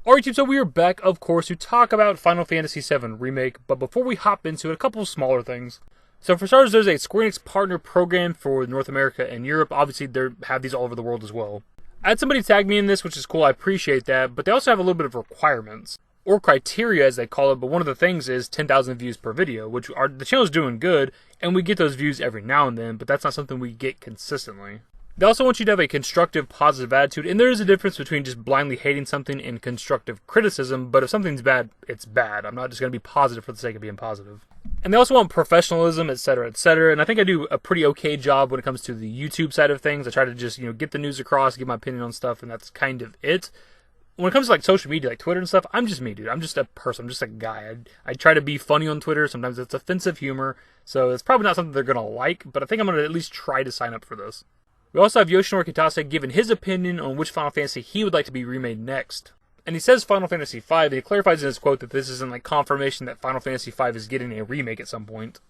Alright YouTube, so we are back, of course, to talk about Final Fantasy VII Remake, but before we hop into it, a couple of smaller things. So for starters, there's a Square Enix partner program for North America and Europe. Obviously, they have these all over the world as well. I had somebody tag me in this, which is cool, I appreciate that, but they also have a little bit of requirements, or criteria as they call it, but one of the things is 10,000 views per video, which the channel's doing good, and we get those views every now and then, but that's not something we get consistently. They also want you to have a constructive, positive attitude, and there is a difference between just blindly hating something and constructive criticism, but if something's bad, it's bad. I'm not just going to be positive for the sake of being positive. And they also want professionalism, etc., and I think I do a pretty okay job when it comes to the YouTube side of things. I try to just, get the news across, give my opinion on stuff, and that's kind of it. When it comes to like social media, like Twitter and stuff, I'm just me, dude. I'm just a person. I'm just a guy. I try to be funny on Twitter. Sometimes it's offensive humor, so it's probably not something they're going to like, but I think I'm going to at least try to sign up for this. We also have Yoshinori Kitase giving his opinion on which Final Fantasy he would like to be remade next. And he says Final Fantasy V, and he clarifies in his quote that this isn't like confirmation that Final Fantasy V is getting a remake at some point.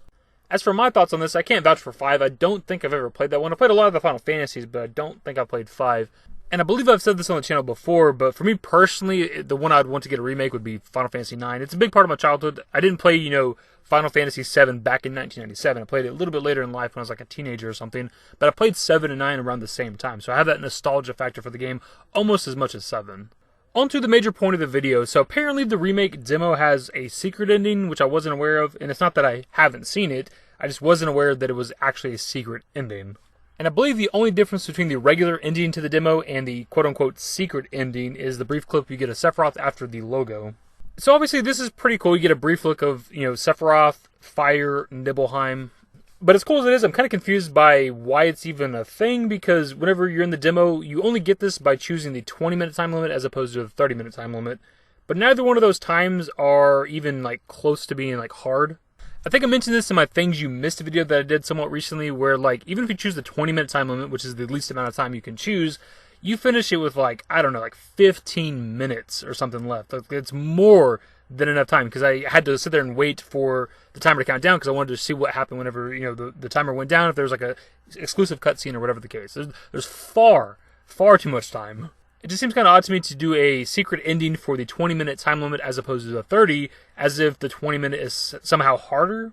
As for my thoughts on this, I can't vouch for 5. I don't think I've ever played that one. I played a lot of the Final Fantasies, but I don't think I've played 5. And I believe I've said this on the channel before, but for me personally, the one I'd want to get a remake would be Final Fantasy IX. It's a big part of my childhood. I didn't play, Final Fantasy VII back in 1997. I played it a little bit later in life when I was like a teenager or something, but I played 7 and 9 around the same time, so I have that nostalgia factor for the game almost as much as 7. On to the major point of the video. So apparently the remake demo has a secret ending, which I wasn't aware of, and it's not that I haven't seen it, I just wasn't aware that it was actually a secret ending. And I believe the only difference between the regular ending to the demo and the quote-unquote secret ending is the brief clip you get of Sephiroth after the logo. So obviously this is pretty cool. You get a brief look of, Sephiroth, Fire, Nibelheim. But as cool as it is, I'm kind of confused by why it's even a thing, because whenever you're in the demo, you only get this by choosing the 20-minute time limit as opposed to the 30-minute time limit. But neither one of those times are even, close to being, hard. I think I mentioned this in my Things You Missed video that I did somewhat recently, where, even if you choose the 20-minute time limit, which is the least amount of time you can choose, you finish it with, 15 minutes or something left. It's more than enough time, because I had to sit there and wait for the timer to count down, because I wanted to see what happened whenever, the timer went down, if there was, a exclusive cutscene or whatever the case. There's far too much time. It just seems kind of odd to me to do a secret ending for the 20-minute time limit as opposed to the 30, as if the 20-minute is somehow harder.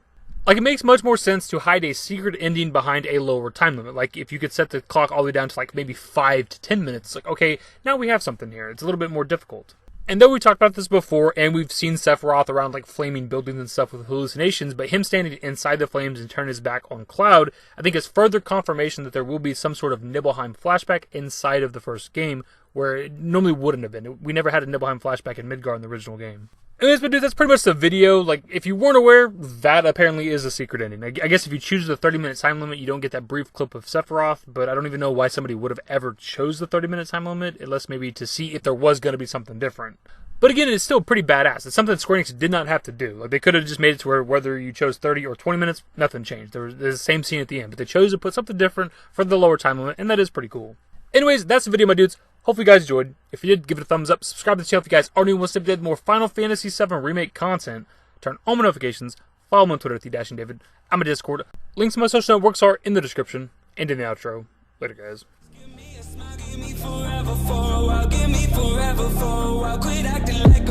It makes much more sense to hide a secret ending behind a lower time limit. If you could set the clock all the way down to, maybe 5 to 10 minutes. Okay, now we have something here. It's a little bit more difficult. And though we talked about this before, and we've seen Sephiroth around, flaming buildings and stuff with hallucinations, but him standing inside the flames and turning his back on Cloud, I think is further confirmation that there will be some sort of Nibelheim flashback inside of the first game, where it normally wouldn't have been. We never had a Nibelheim flashback in Midgar in the original game. Anyways, but dude, that's pretty much the video. If you weren't aware, that apparently is a secret ending. I guess if you choose the 30-minute time limit, you don't get that brief clip of Sephiroth, but I don't even know why somebody would have ever chose the 30-minute time limit, unless maybe to see if there was going to be something different. But again, it's still pretty badass. It's something Square Enix did not have to do. They could have just made it to where whether you chose 30 or 20 minutes, nothing changed. There's the same scene at the end, but they chose to put something different for the lower time limit, and that is pretty cool. Anyways, that's the video, my dudes. Hopefully you guys enjoyed. If you did, give it a thumbs up. Subscribe to the channel if you guys are new and want to see more Final Fantasy VII Remake content. Turn on my notifications. Follow me on Twitter at @dashingdavid. I'm a Discord. Links to my social networks are in the description and in the outro. Later, guys. Give me forever for a while, give me forever for a while. Quit acting like